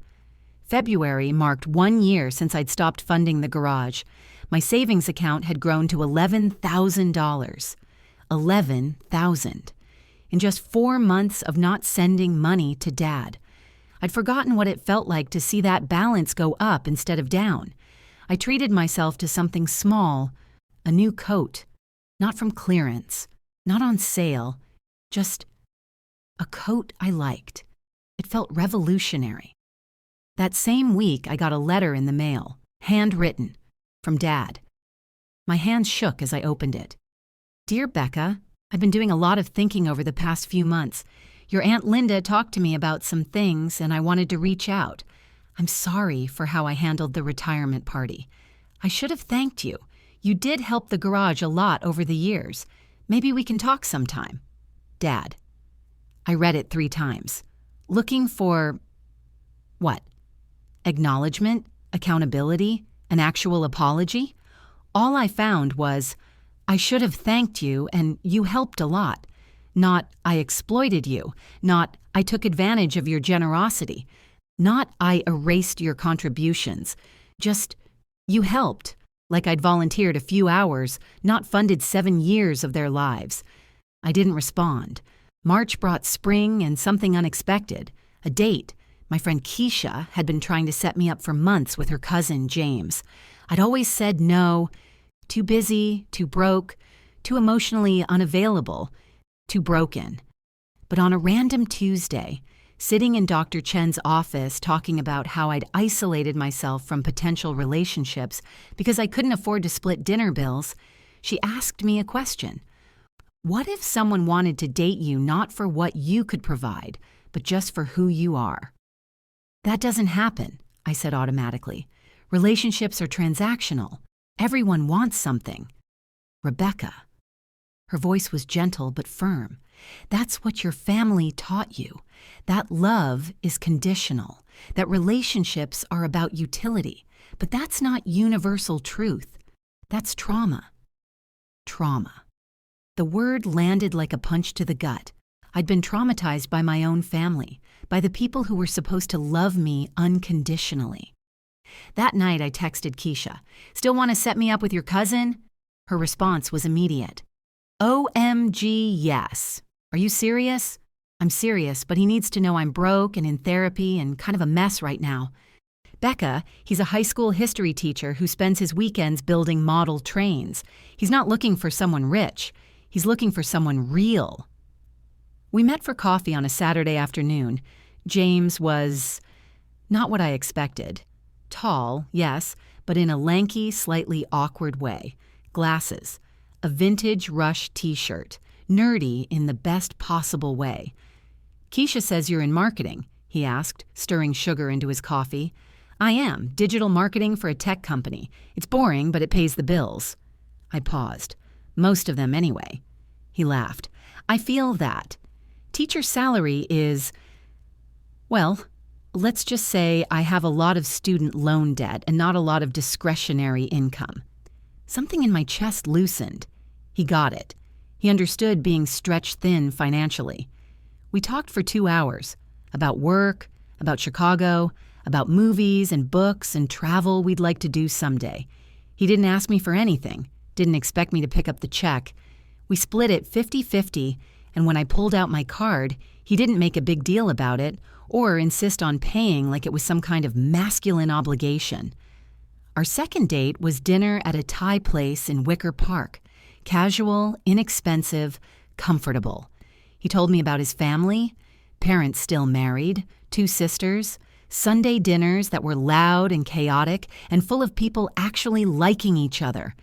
February marked 1 year since I'd stopped funding the garage. My savings account had grown to $11,000. $11,000. In just 4 months of not sending money to Dad. I'd forgotten what it felt like to see that balance go up instead of down. I treated myself to something small, a new coat, not from clearance, not on sale, just a coat I liked. It felt revolutionary. That same week, I got a letter in the mail, handwritten, from Dad. My hands shook as I opened it. "Dear Becca, I've been doing a lot of thinking over the past few months. Your Aunt Linda talked to me about some things, and I wanted to reach out. I'm sorry for how I handled the retirement party. I should have thanked you. You did help the garage a lot over the years. Maybe we can talk sometime. Dad." I read it 3 times, looking for... what? Acknowledgement? Accountability? An actual apology? All I found was, "I should have thanked you and you helped a lot." Not, "I exploited you." Not, "I took advantage of your generosity." Not, "I erased your contributions." Just, "You helped." Like I'd volunteered a few hours, not funded 7 years of their lives. I didn't respond. March brought spring and something unexpected. A date. My friend Keisha had been trying to set me up for months with her cousin, James. I'd always said no. Too busy, too broke, too emotionally unavailable, too broken. But on a random Tuesday, sitting in Dr. Chen's office talking about how I'd isolated myself from potential relationships because I couldn't afford to split dinner bills, she asked me a question. What if someone wanted to date you not for what you could provide, but just for who you are? That doesn't happen, I said automatically. Relationships are transactional. Everyone wants something. Rebecca. Her voice was gentle but firm. That's what your family taught you. That love is conditional. That relationships are about utility. But that's not universal truth. That's trauma. Trauma. The word landed like a punch to the gut. I'd been traumatized by my own family, by the people who were supposed to love me unconditionally. That night I texted Keisha, "Still want to set me up with your cousin?" Her response was immediate. "OMG, yes. Are you serious?" "I'm serious, but he needs to know I'm broke and in therapy and kind of a mess right now." Becca, he's a high school history teacher who spends his weekends building model trains. He's not looking for someone rich. He's looking for someone real. We met for coffee on a Saturday afternoon. James was not what I expected. Tall, yes, but in a lanky, slightly awkward way. Glasses. A vintage Rush t-shirt. Nerdy in the best possible way. "Keisha says you're in marketing," he asked, stirring sugar into his coffee. "I am. Digital marketing for a tech company. It's boring, but it pays the bills." I paused. "Most of them anyway." He laughed. "I feel that. Teacher salary is, well, let's just say I have a lot of student loan debt and not a lot of discretionary income." Something in my chest loosened. He got it. He understood being stretched thin financially. We talked for 2 hours. About work, about Chicago, about movies and books and travel we'd like to do someday. He didn't ask me for anything, didn't expect me to pick up the check. We split it 50-50, and when I pulled out my card, he didn't make a big deal about it or insist on paying like it was some kind of masculine obligation. Our second date was dinner at a Thai place in Wicker Park. Casual, inexpensive, comfortable. He told me about his family, parents still married, 2 sisters, Sunday dinners that were loud and chaotic and full of people actually liking each other.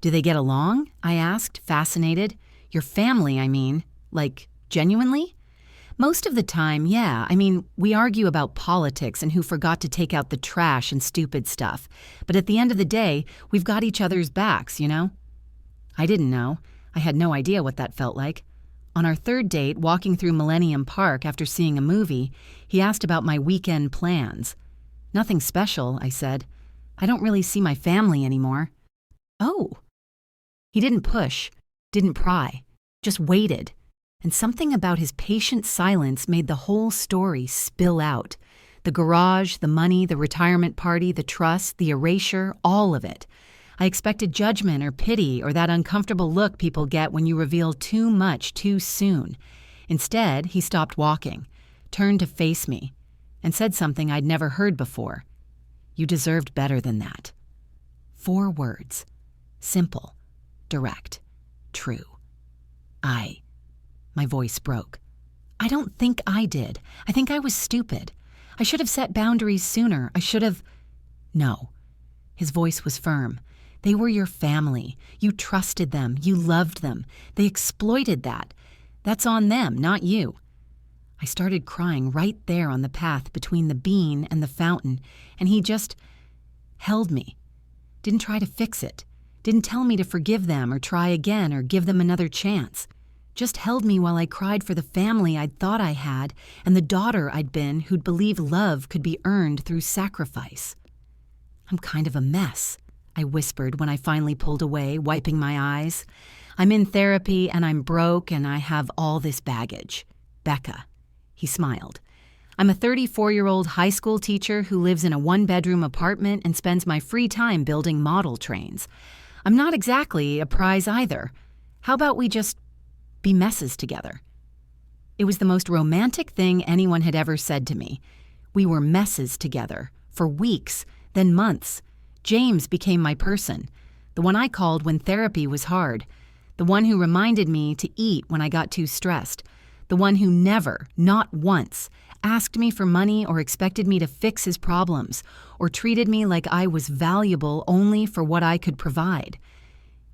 "Do they get along?" I asked, fascinated. "Your family, I mean. Like, genuinely?" "Most of the time, yeah. I mean, we argue about politics and who forgot to take out the trash and stupid stuff. But at the end of the day, we've got each other's backs, you know?" I didn't know. I had no idea what that felt like. On our third date, walking through Millennium Park after seeing a movie, he asked about my weekend plans. "Nothing special," I said. "I don't really see my family anymore." "Oh." He didn't push, didn't pry, just waited. And something about his patient silence made the whole story spill out. The garage, the money, the retirement party, the trust, the erasure, all of it. I expected judgment or pity or that uncomfortable look people get when you reveal too much too soon. Instead, he stopped walking, turned to face me, and said something I'd never heard before. "You deserved better than that." 4 words. Simple, direct, true. My voice broke. "I don't think I did. I think I was stupid. I should have set boundaries sooner. I should have—" "No." His voice was firm. "They were your family. You trusted them. You loved them. They exploited that. That's on them, not you." I started crying right there on the path between the bean and the fountain, and he just held me. Didn't try to fix it. Didn't tell me to forgive them or try again or give them another chance. Just held me while I cried for the family I'd thought I had and the daughter I'd been who'd believed love could be earned through sacrifice. "I'm kind of a mess," I whispered when I finally pulled away, wiping my eyes. "I'm in therapy and I'm broke and I have all this baggage. Becca." He smiled. "I'm a 34-year-old high school teacher who lives in a 1-bedroom apartment and spends my free time building model trains. I'm not exactly a prize either. How about we just be messes together?" It was the most romantic thing anyone had ever said to me. We were messes together, for weeks, then months. James became my person, the one I called when therapy was hard, the one who reminded me to eat when I got too stressed, the one who never, not once, asked me for money or expected me to fix his problems, or treated me like I was valuable only for what I could provide.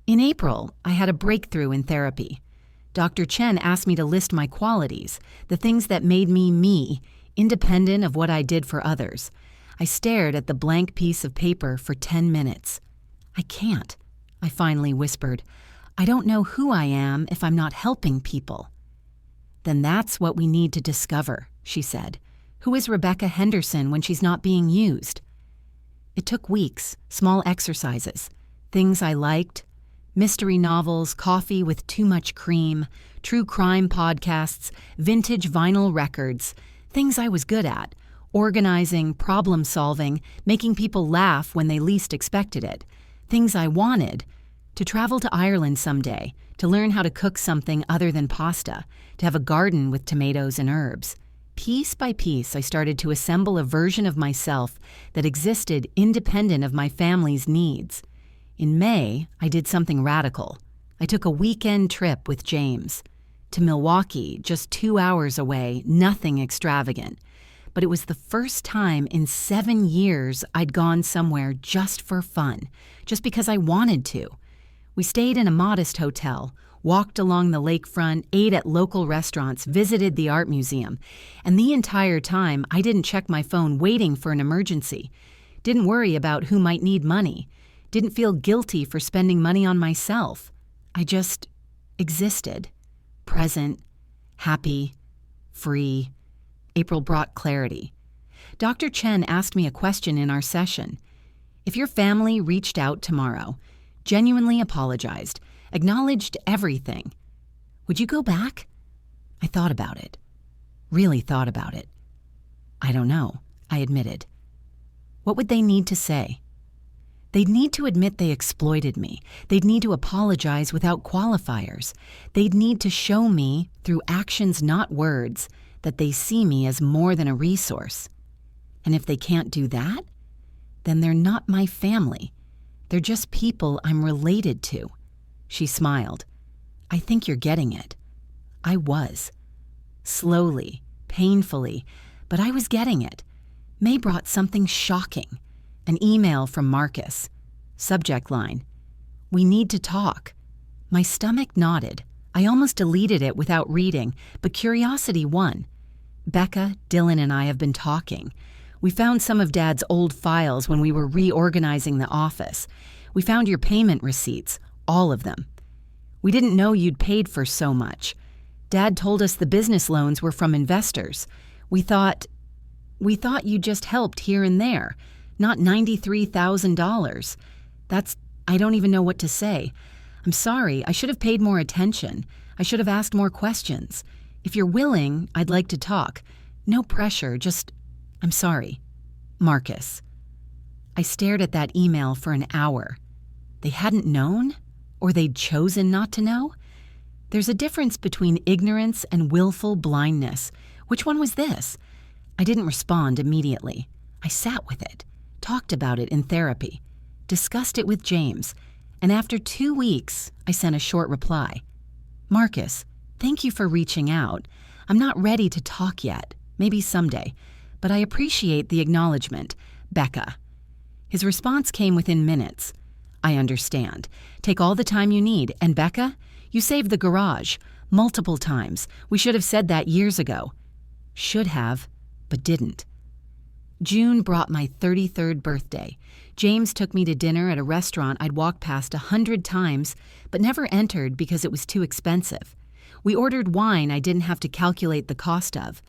In April, I had a breakthrough in therapy. Dr. Chen asked me to list my qualities, the things that made me me, independent of what I did for others. I stared at the blank piece of paper for 10 minutes. "I can't," I finally whispered. "I don't know who I am if I'm not helping people." "Then that's what we need to discover," she said. "Who is Rebecca Henderson when she's not being used?" It took weeks, small exercises, things I liked, Mystery novels, coffee with too much cream, true crime podcasts, vintage vinyl records, things I was good at, organizing, problem solving, making people laugh when they least expected it, things I wanted, to travel to Ireland someday, to learn how to cook something other than pasta, to have a garden with tomatoes and herbs. Piece by piece, I started to assemble a version of myself that existed independent of my family's needs. In May, I did something radical. I took a weekend trip with James to Milwaukee, just 2 hours away, nothing extravagant. But it was the first time in 7 years I'd gone somewhere just for fun, just because I wanted to. We stayed in a modest hotel, walked along the lakefront, ate at local restaurants, visited the art museum, and the entire time I didn't check my phone waiting for an emergency, didn't worry about who might need money, didn't feel guilty for spending money on myself. I just existed, present, happy, free. April brought clarity. Dr. Chen asked me a question in our session. If your family reached out tomorrow, genuinely apologized, acknowledged everything, would you go back? I thought about it. Really thought about it. I don't know, I admitted. What would they need to say? They'd need to admit they exploited me. They'd need to apologize without qualifiers. They'd need to show me, through actions not words, that they see me as more than a resource. And if they can't do that, then they're not my family. They're just people I'm related to. She smiled. I think you're getting it. I was. Slowly, painfully, but I was getting it. May brought something shocking. An email from Marcus. Subject line: we need to talk. My stomach nodded. I almost deleted it without reading, but curiosity won. Becca, Dylan, and I have been talking. We found some of Dad's old files when we were reorganizing the office. We found your payment receipts. All of them. We didn't know you'd paid for so much. Dad told us the business loans were from investors. We thought you just helped here and there, not $93,000. I don't even know what to say. I'm sorry, I should have paid more attention. I should have asked more questions. If you're willing, I'd like to talk. No pressure, I'm sorry. Marcus. I stared at that email for an hour. They hadn't known? Or they'd chosen not to know? There's a difference between ignorance and willful blindness. Which one was this? I didn't respond immediately. I sat with it, talked about it in therapy, discussed it with James, and after 2 weeks, I sent a short reply. Marcus, thank you for reaching out. I'm not ready to talk yet, maybe someday, but I appreciate the acknowledgement. Becca. His response came within minutes. I understand. Take all the time you need. And Becca, you saved the garage. Multiple times. We should have said that years ago. Should have, but didn't. June brought my 33rd birthday. James took me to dinner at a restaurant I'd walked past 100 times, but never entered because it was too expensive. We ordered wine I didn't have to calculate the cost of.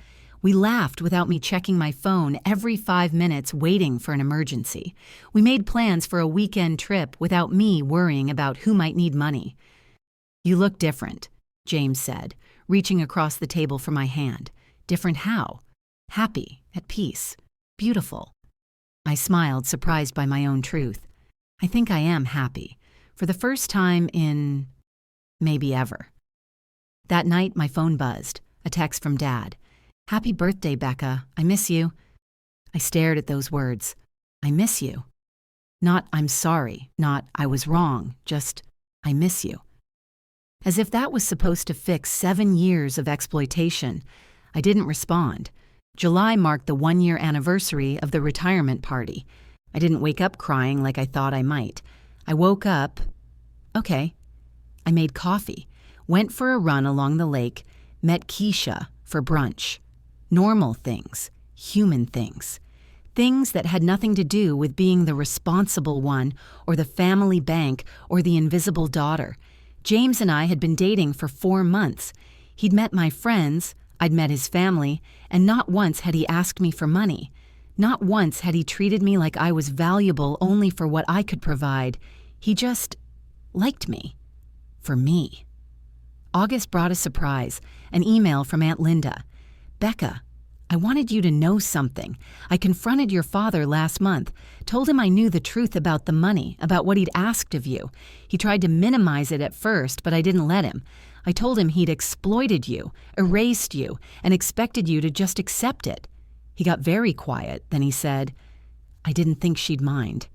We laughed without me checking my phone every 5 minutes waiting for an emergency. We made plans for a weekend trip without me worrying about who might need money. You look different, James said, reaching across the table for my hand. Different how? Happy, at peace, beautiful. I smiled, surprised by my own truth. I think I am happy, for the first time in maybe ever. That night, my phone buzzed, a text from Dad. Happy birthday, Becca. I miss you. I stared at those words. I miss you. Not I'm sorry, not I was wrong, just I miss you. As if that was supposed to fix 7 years of exploitation, I didn't respond. July marked the 1-year anniversary of the retirement party. I didn't wake up crying like I thought I might. I woke up. Okay. I made coffee, went for a run along the lake, met Keisha for brunch. Normal things, human things. Things that had nothing to do with being the responsible one or the family bank or the invisible daughter. James and I had been dating for 4 months. He'd met my friends, I'd met his family, and not once had he asked me for money. Not once had he treated me like I was valuable only for what I could provide. He just liked me. for me. August brought a surprise, an email from Aunt Linda. Becca, I wanted you to know something. I confronted your father last month, told him I knew the truth about the money, about what he'd asked of you. He tried to minimize it at first, but I didn't let him. I told him he'd exploited you, erased you, and expected you to just accept it. He got very quiet, then he said, I didn't think she'd mind.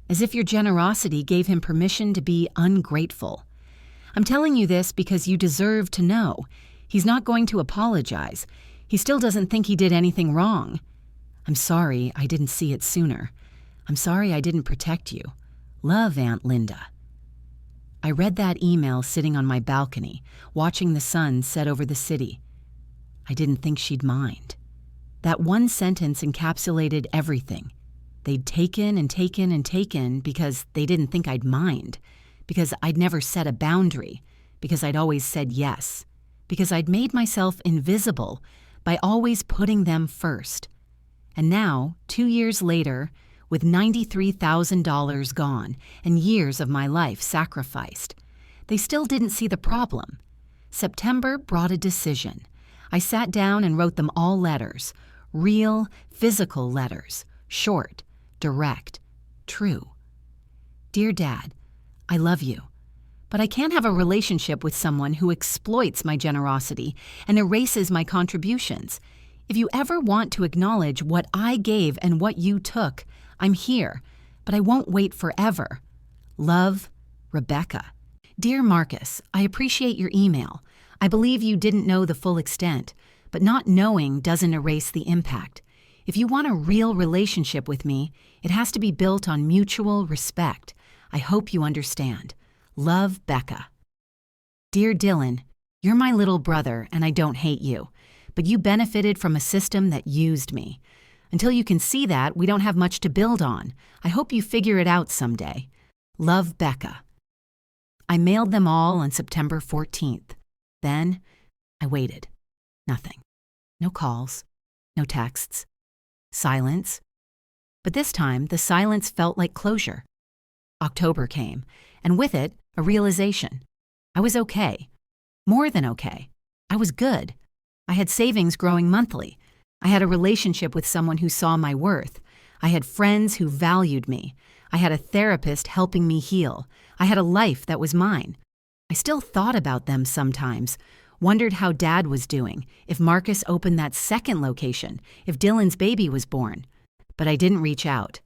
As if your generosity gave him permission to be ungrateful. I'm telling you this because you deserve to know. He's not going to apologize. He still doesn't think he did anything wrong. I'm sorry I didn't see it sooner. I'm sorry I didn't protect you. Love, Aunt Linda. I read that email sitting on my balcony, watching the sun set over the city. I didn't think she'd mind. That one sentence encapsulated everything. They'd taken and taken and taken because they didn't think I'd mind, because I'd never set a boundary, because I'd always said yes, because I'd made myself invisible by always putting them first. And now, 2 years later, with $93,000 gone and years of my life sacrificed, they still didn't see the problem. September brought a decision. I sat down and wrote them all letters, real, physical letters, short, direct, true. Dear Dad, I love you, but I can't have a relationship with someone who exploits my generosity and erases my contributions. If you ever want to acknowledge what I gave and what you took, I'm here, but I won't wait forever. Love, Rebecca. Dear Marcus, I appreciate your email. I believe you didn't know the full extent, but not knowing doesn't erase the impact. If you want a real relationship with me, it has to be built on mutual respect. I hope you understand. Love, Becca. Dear Dylan, you're my little brother and I don't hate you, but you benefited from a system that used me. Until you can see that, we don't have much to build on. I hope you figure it out someday. Love, Becca. I mailed them all on September 14th. Then I waited. Nothing. No calls. No texts. Silence. But this time, the silence felt like closure. October came, and with it, a realization. I was okay. More than okay. I was good. I had savings growing monthly. I had a relationship with someone who saw my worth. I had friends who valued me. I had a therapist helping me heal. I had a life that was mine. I still thought about them sometimes, wondered how Dad was doing, if Marcus opened that second location, if Dylan's baby was born. But I didn't reach out,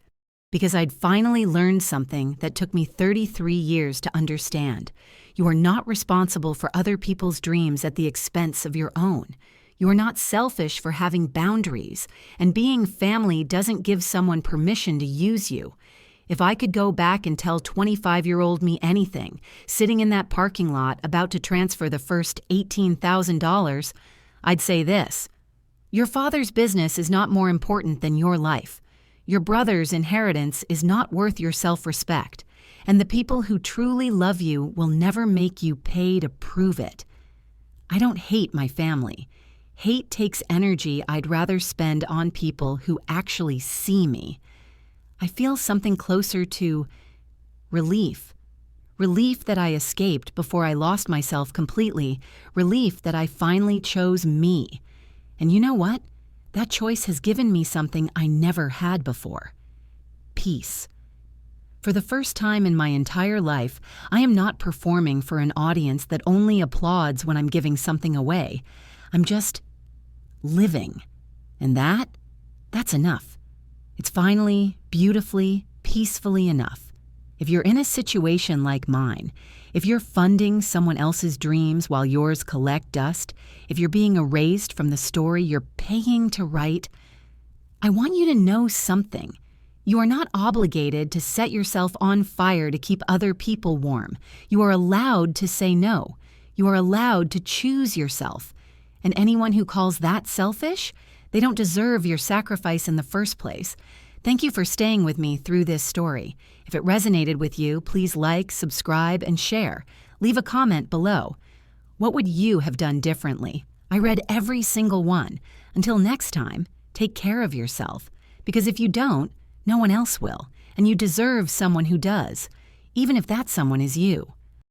because I'd finally learned something that took me 33 years to understand. You are not responsible for other people's dreams at the expense of your own. You are not selfish for having boundaries, and being family doesn't give someone permission to use you. If I could go back and tell 25-year-old me anything, sitting in that parking lot about to transfer the first $18,000, I'd say this: your father's business is not more important than your life. Your brother's inheritance is not worth your self-respect, and the people who truly love you will never make you pay to prove it. I don't hate my family. Hate takes energy I'd rather spend on people who actually see me. I feel something closer to relief. Relief that I escaped before I lost myself completely. Relief that I finally chose me. And you know what? That choice has given me something I never had before. Peace. For the first time in my entire life, I am not performing for an audience that only applauds when I'm giving something away. I'm just living. And that's enough. It's finally, beautifully, peacefully enough. If you're in a situation like mine, if you're funding someone else's dreams while yours collect dust, if you're being erased from the story you're paying to write, I want you to know something. You are not obligated to set yourself on fire to keep other people warm. You are allowed to say no. You are allowed to choose yourself. And anyone who calls that selfish, they don't deserve your sacrifice in the first place. Thank you for staying with me through this story. If it resonated with you, please like, subscribe, and share. Leave a comment below. What would you have done differently? I read every single one. Until next time, take care of yourself. Because if you don't, no one else will. And you deserve someone who does, even if that someone is you.